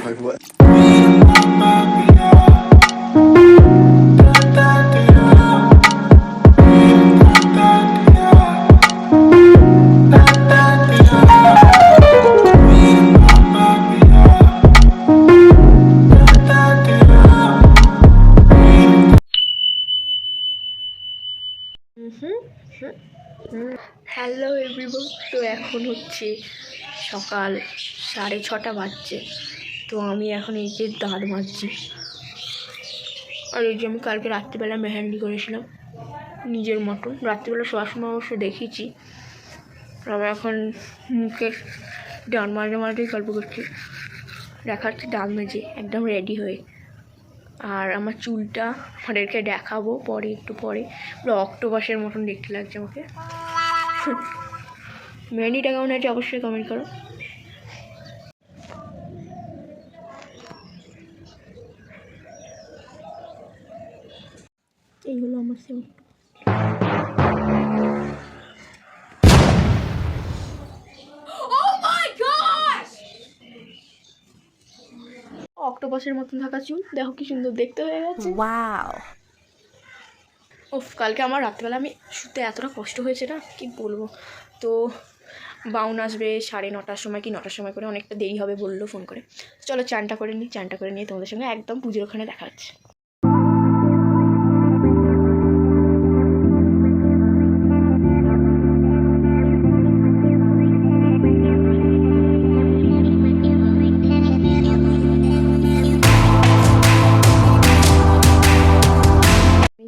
Like what? Hello everyone, তো এখন হচ্ছে সকাল 6:30 বাজছে। তো আমি এখন এই যে দাঁত মাজছি, আর এই যে আমি কালকে রাত্রিবেলা মেহেন্দি করেছিলাম নিজের মতন। রাত্রিবেলা শোয়ার সময় অবশ্য দেখিয়েছি। আমি এখন মুখে দাঁত মাঝে মাঝেই গল্প করছি, দেখাচ্ছি দাঁত মেজে একদম রেডি হয়ে। আর আমার চুলটা আমাদেরকে দেখাবো পরে, একটু পরে। পুরো অক্টোপাসের মতন দেখতে লাগছে আমাকে। মেহেন্দিটা কেমন আছে অবশ্যই কমেন্ট করো। এই হলো আমার সেম। অক্টোপাসের মতন থাকা চুল দেখো কি সুন্দর দেখতে হয়ে গেছে। ওয়াও। ওফ, কালকে আমার রাত্রিবেলা আমি শুতে এতটা কষ্ট হয়েছে না, কি বলবো। তো বাউন আসবে 9:30টার সময় কি 9টার সময় করে, অনেকটা দেরি হবে বললো ফোন করে। চলো চানটা করে নিই, চানটা করে নিয়ে তোমাদের সঙ্গে একদম পুজোর ওখানে দেখা হচ্ছে।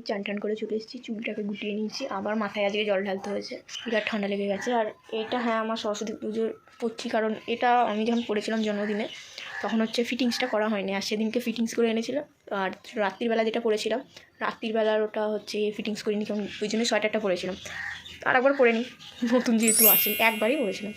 চান টান করে চলে এসেছি, চুলটাকে গুটিয়ে নিয়েছি, আবার মাথায় আজকে জল ঢালতে হয়েছে, বিরাট ঠান্ডা লেগে গেছে। আর এটা হ্যাঁ আমার সরস্বতী পুজোর করছি, কারণ এটা আমি যখন করেছিলাম জন্মদিনে তখন হচ্ছে ফিটিংসটা করা হয়নি, আর সেদিনকে ফিটিংস করে এনেছিলাম। আর রাত্রিবেলা যেটা পরেছিলাম, রাত্রিবেলার ওটা হচ্ছে ফিটিংস করিনি, কারণ ওই জন্য সোয়েটারটা পরেছিলাম। আর একবার পরে নিই, নতুন যেহেতু আসে, একবারই পরেছিলাম।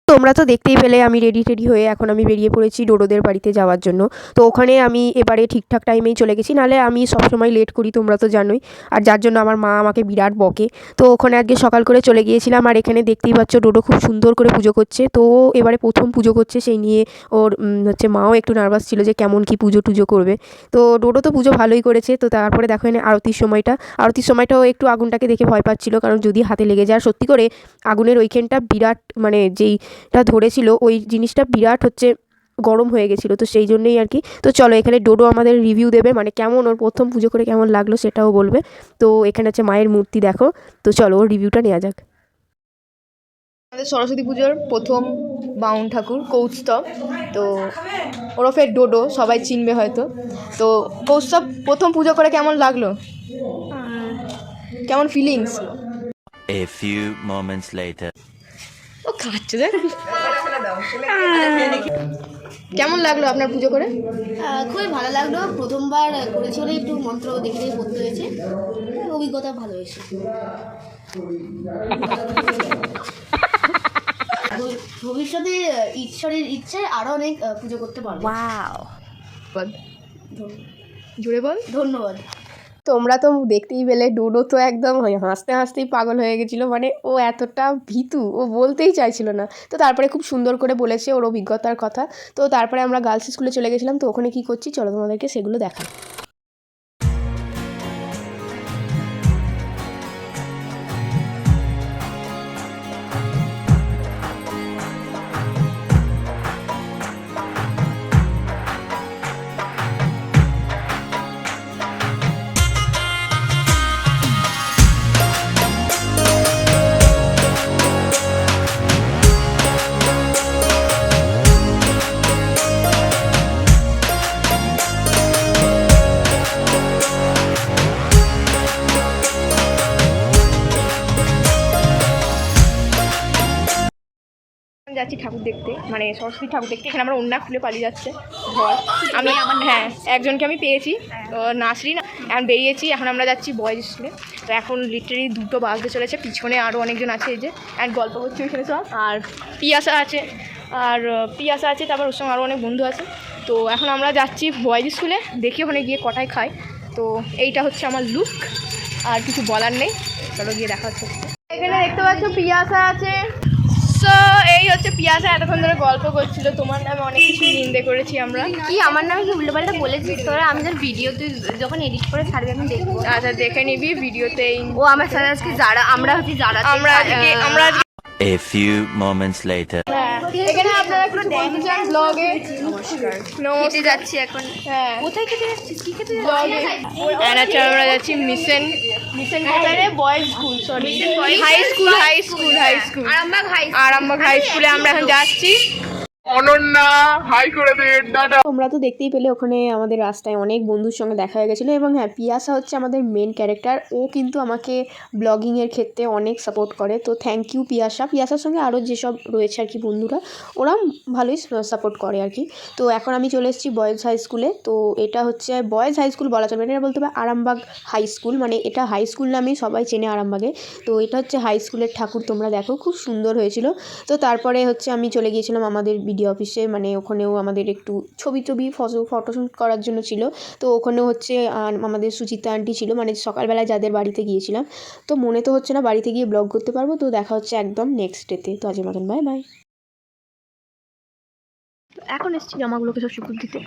তোমরা তো দেখতেই পেলে আমি রেডি হয়ে এখন আমি বেরিয়ে পড়েছি ডোডোদের বাড়িতে যাওয়ার জন্য। তো ওখানে আমি এবারে ঠিকঠাক টাইমেই চলে গেছি, নাহলে আমি সবসময় লেট করি, তোমরা তো জানোই। আর যার জন্য আমার মা আমাকে বিরাট বকে। তো ওখানে আজকে সকাল করে চলে গিয়েছিলাম, আর এখানে দেখতেই পাচ্ছ ডোডো খুব সুন্দর করে পুজো করছে। তো এবারে প্রথম পুজো করছে, সেই নিয়ে ওর হচ্ছে মাও একটু নার্ভাস ছিল যে কেমন কি পুজো টুজো করবে। তো ডোডো তো পুজো ভালোই করেছে। তো তারপরে দেখো এনে আরতির সময়টাও একটু আগুনটাকে দেখে ভয় পাচ্ছিল, কারণ যদি হাতে লেগে যায়। সত্যি করে আগুনের ওইখানটা বিরাট, মানে যেইটা ধরেছিল ওই জিনিসটা বিরাট হচ্ছে গরম হয়ে গেছিলো, তো সেই জন্যই আর কি। তো চলো এখানে ডোডো আমাদের রিভিউ দেবে, মানে কেমন ওর প্রথম পুজো করে কেমন লাগলো সেটাও বলবে। তো এখানে হচ্ছে মায়ের মূর্তি দেখো, তো চলো ওর রিভিউটা নেওয়া যাক। আমাদের সরস্বতী পুজোর প্রথম বাউন ঠাকুর কৌস্তব, তো ওরফে ডোডো, সবাই চিনবে হয়তো। তো কৌস্তব প্রথম পুজো করে কেমন লাগলো, কেমন feelings? A few moments later. ও খাচ্ছে দেখ। কেমন লাগলো আপনার পুজো করে? খুবই ভালো লাগলো। প্রথমবার করেছি বলে একটু মন্ত্র দেখে দেখে করতে হয়েছে, অভিজ্ঞতা ভালো হয়েছে। ভবিষ্যতে ঈশ্বরের ইচ্ছায় আরও অনেক পুজো করতে পারবো। ওয়াও, জুড়ে বল ধন্যবাদ। তোমরা তো দেখতেই পেলে ডোডো তো একদম হাসতে হাসতেই পাগল হয়ে গেছিলো, মানে ও এতটা ভীতু, ও বলতেই চাইছিল না। তো তারপরে খুব সুন্দর করে বলেছে ওর অভিজ্ঞতার কথা। তো তারপরে আমরা গার্লস স্কুলে চলে গেছিলাম। তো ওখানে কী করছি চলো তোমাদেরকে সেগুলো দেখা। যাচ্ছি ঠাকুর দেখতে, মানে সরস্বতী ঠাকুর দেখতে। এখানে আমরা অন্য খুলে পালিয়ে যাচ্ছে ঘর। আমি হ্যাঁ একজনকে আমি পেয়েছি, তো নাসরিন। এখন বেরিয়েছি, এখন আমরা যাচ্ছি বয়েজ স্কুলে। তো এখন লিটারেলি 2টো বাজতে চলেছে, পিছনে আরও অনেকজন আছে এই যে, অ্যান্ড গল্প করছি ওইখানে সব। আর পিয়াসা আছে, তারপর ওর সঙ্গে আরও অনেক বন্ধু আছে। তো এখন আমরা যাচ্ছি বয়েজ স্কুলে, দেখি ওখানে গিয়ে কটায় খাই। তো এইটা হচ্ছে আমার লুক, আর কিছু বলার নেই, চলো গিয়ে দেখা হচ্ছে। এখানে দেখতে পাচ্ছ পিয়াসা আছে। সো এই হচ্ছে পিয়াসা, এতক্ষণ ধরে গল্প করছিল, তোমার নামে অনেক কিছু নিন্দে করেছি আমরা। কি আমার নামে কি উল্টোপাল্টা বলেছিস তোরা? আমি তোর ভিডিও তুই যখন এডিট করে ছাড়বি আমি দেখবো। আচ্ছা দেখে নিবি ভিডিওতেই। ও আমার সাথে আজকে যারা আমরা হচ্ছি যারা আমরা A few moments later. এখানে আপনারা একটু বলতে চান ব্লগে? নমস্কার। নমস্কার। খেতে যাচ্ছি এখন। হ্যাঁ কোথায় খেতে যাচ্ছিস? কি খেতে ব্লগে আচ্ছা আমরা যাচ্ছি মিশন কোথায় রে? Boys school, sorry high school Arambagh high স্কুলে আমরা এখন যাচ্ছি। অনন্যা হাই করে দে টাটা। তোমরা তো দেখতেই পেলে ওখানে আমাদের রাস্তায় অনেক বন্ধুর সঙ্গে দেখা হয়ে গেছিলো। এবং হ্যাঁ, পিয়াসা হচ্ছে আমাদের মেন ক্যারেক্টার, ও কিন্তু আমাকে ব্লগিংয়ের ক্ষেত্রে অনেক সাপোর্ট করে। তো থ্যাংক ইউ পিয়াসার সঙ্গে আরও যেসব রয়েছে আর কি বন্ধুরা, ওরা ভালোই সাপোর্ট করে আর কি। তো এখন আমি চলে এসেছি বয়েজ হাই স্কুলে। তো এটা হচ্ছে বয়েজ হাই স্কুল বলা চলবে না, এটা বলতে হবে আরামবাগ হাই স্কুল, মানে এটা হাই স্কুল নামেই সবাই চেনে আরামবাগে। তো এটা হচ্ছে হাই স্কুলের ঠাকুর, তোমরা দেখো খুব সুন্দর হয়েছিল। তো তারপরে হচ্ছে আমি চলে গিয়েছিলাম আমাদের বিডিও অফিসে, মানে ওখানেও আমাদের একটু ছবি ফটোশ্যুট করার জন্য ছিল। তো ওখানেও হচ্ছে আমাদের সুচিত্রা আন্টি ছিল, মানে সকালবেলায় যাদের বাড়িতে গিয়েছিলাম। তো মনে তো হচ্ছে না বাড়িতে গিয়ে ব্লগ করতে পারবো। তো দেখা হচ্ছে একদম নেক্সট ডেতে। তো আজকের মতন বাই বাই। এখন এসেছি জামাগুলোকে সব শুকুর দিতে।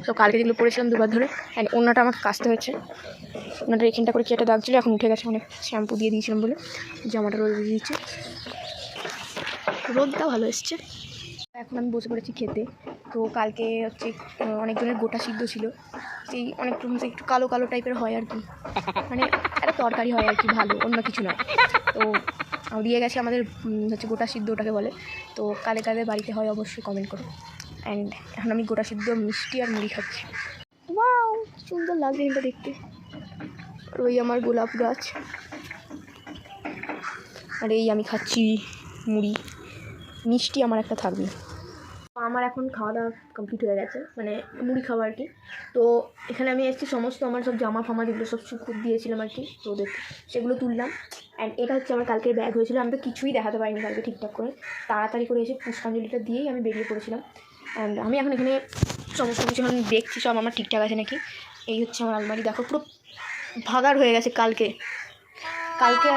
সব কালকে যেগুলো পরেছিলাম দুবার ধরে, অ্যান্ড ওনাটা আমাকে কাচতে হয়েছে। ওনাটা এখানটা করে কি একটা দাগ ছিল, এখন উঠে গেছে, অনেক শ্যাম্পু দিয়ে দিয়েছিলাম বলে। জামাটা রোদ দিয়ে দিয়েছে, রোদটা ভালো এসছে। এখন আমি বসে পড়েছি খেতে। তো কালকে হচ্ছে অনেকজনের গোটা সিদ্ধ ছিল, সেই অনেক একটু কালো কালো টাইপের হয় আর কি, মানে একটা তরকারি হয় আর কি, ভালো, অন্য কিছু নয়। তো দিয়ে গেছে আমাদের হচ্ছে গোটা সিদ্ধ ওটাকে বলে। তো কালে কালে বাড়িতে হয় অবশ্যই কমেন্ট করো। অ্যান্ড এখন আমি গোটা সিদ্ধ মিষ্টি আর মুড়ি খাচ্ছি। ওয়াও সুন্দর লাগছে এটা দেখতে। আর ওই আমার গোলাপ গাছ, আর এই আমি খাচ্ছি মুড়ি, মিষ্টি আমার একটা থাকবে। আমার এখন খাওয়া দাওয়া কমপ্লিট হয়ে গেছে, মানে মুড়ি খাওয়া আর কি। তো এখানে আমি এসেছি সমস্ত আমার সব জামা ফামা যেগুলো সব শুকুর দিয়েছিলাম আর কি রোদে, সেগুলো তুললাম। অ্যান্ড এটা হচ্ছে আমার কালকের ব্যাগ হয়েছিল, আমি তো কিছুই দেখাতে পারিনি কালকে ঠিকঠাক করে, তাড়াতাড়ি করে এসে পুষ্পাঞ্জলিটা দিয়েই আমি বেরিয়ে পড়েছিলাম। অ্যান্ড আমি এখন এখানে সমস্ত কিছু এখন দেখছি সব আমার ঠিকঠাক আছে নাকি। এই হচ্ছে আমার আলমারি, দেখো পুরো ভাগাড় হয়ে গেছে কালকে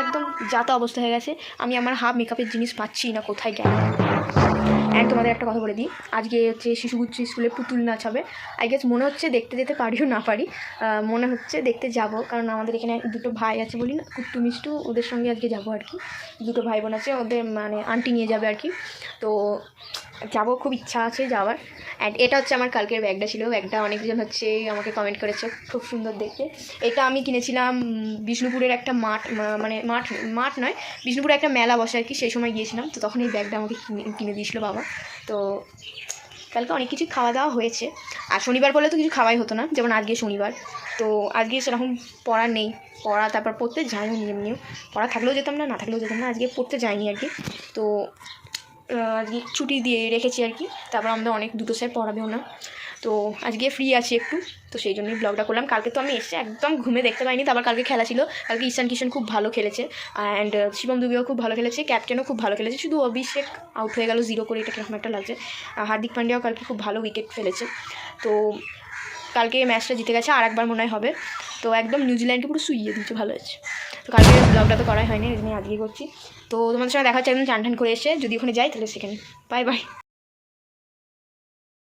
একদম যাতা অবস্থা হয়ে গেছে। আমি আমার হাফ মেকআপের জিনিস পাচ্ছি না, কোথায় গেল। অ্যান্ড তোমাদের একটা কথা বলে দিই, আজকে হচ্ছে শিশুগুচ্ছ স্কুলে পুতুল নাচ হবে। আই গেস মনে হচ্ছে দেখতে যেতে পারিও না পারি, মনে হচ্ছে দেখতে যাব, কারণ আমাদের এখানে দুটো ভাই আছে বলি না, কুট্টু মিষ্টু, ওদের সঙ্গে আজকে যাবো আর কি। দুটো ভাই বোন আছে, ওদের মানে আন্টি নিয়ে যাবে আর কি। তো যাবো, খুব ইচ্ছা আছে যাওয়ার। অ্যান্ড এটা হচ্ছে আমার কালকের ব্যাগটা ছিল, ব্যাগটা অনেকজন হচ্ছে আমাকে কমেন্ট করেছে খুব সুন্দর দেখতে। এটা আমি কিনেছিলাম বিষ্ণুপুরের একটা মাঠ নয়, বিষ্ণুপুরে একটা মেলা বসে আর কি, সেই সময় গিয়েছিলাম। তো তখন এই ব্যাগটা আমাকে কিনে দিয়েছিলো বাবা। তো কালকে অনেক কিছু খাওয়া দাওয়া হয়েছে, আর শনিবার বলে তো কিছু খাওয়াই হতো না, যেমন আজকে শনিবার। তো আজকে সেরকম পড়া নেই, পড়া তারপর পড়তে যাইনি, এমনিও পড়া থাকলেও যেতাম না থাকলেও যেতাম না, আজকে পড়তে যাইনি আর কি। তো আজকে ছুটি দিয়ে রেখেছি আর কি, তারপর আমাদের অনেক দুটো স্যার পড়াবেও না। তো আজকে ফ্রি আছি একটু, তো সেই জন্যই ব্লগটা করলাম। কালকে তো আমি এসে একদম ঘুমে দেখতে পাইনি, তারপর কালকে খেলা ছিল। কালকে ঈশান কিষান খুব ভালো খেলেছে, অ্যান্ড শিবম দুবেও খুব ভালো খেলেছে, ক্যাপ্টেনও খুব ভালো খেলেছে, শুধু অভিষেক আউট হয়ে গেল 0 করে, এটা কীরকম একটা লাগছে। হার্দিক পান্ডিয়াও কালকে খুব ভালো উইকেট ফেলেছে। তো কালকে ম্যাচটা জিতে গেছে, আর একবার মনে হয় হবে। তো একদম নিউজিল্যান্ডকে পুরো শুইয়ে দিচ্ছে, ভালো হয়েছে। তো কালকে ব্লগটা তো করাই হয়নি, এই জন্য আজকেই করছি। তো তোমাদের সঙ্গে দেখা হচ্ছে একদম চান টান করে এসে, যদি ওখানে যাই তাহলে সেখানে বাই বাই।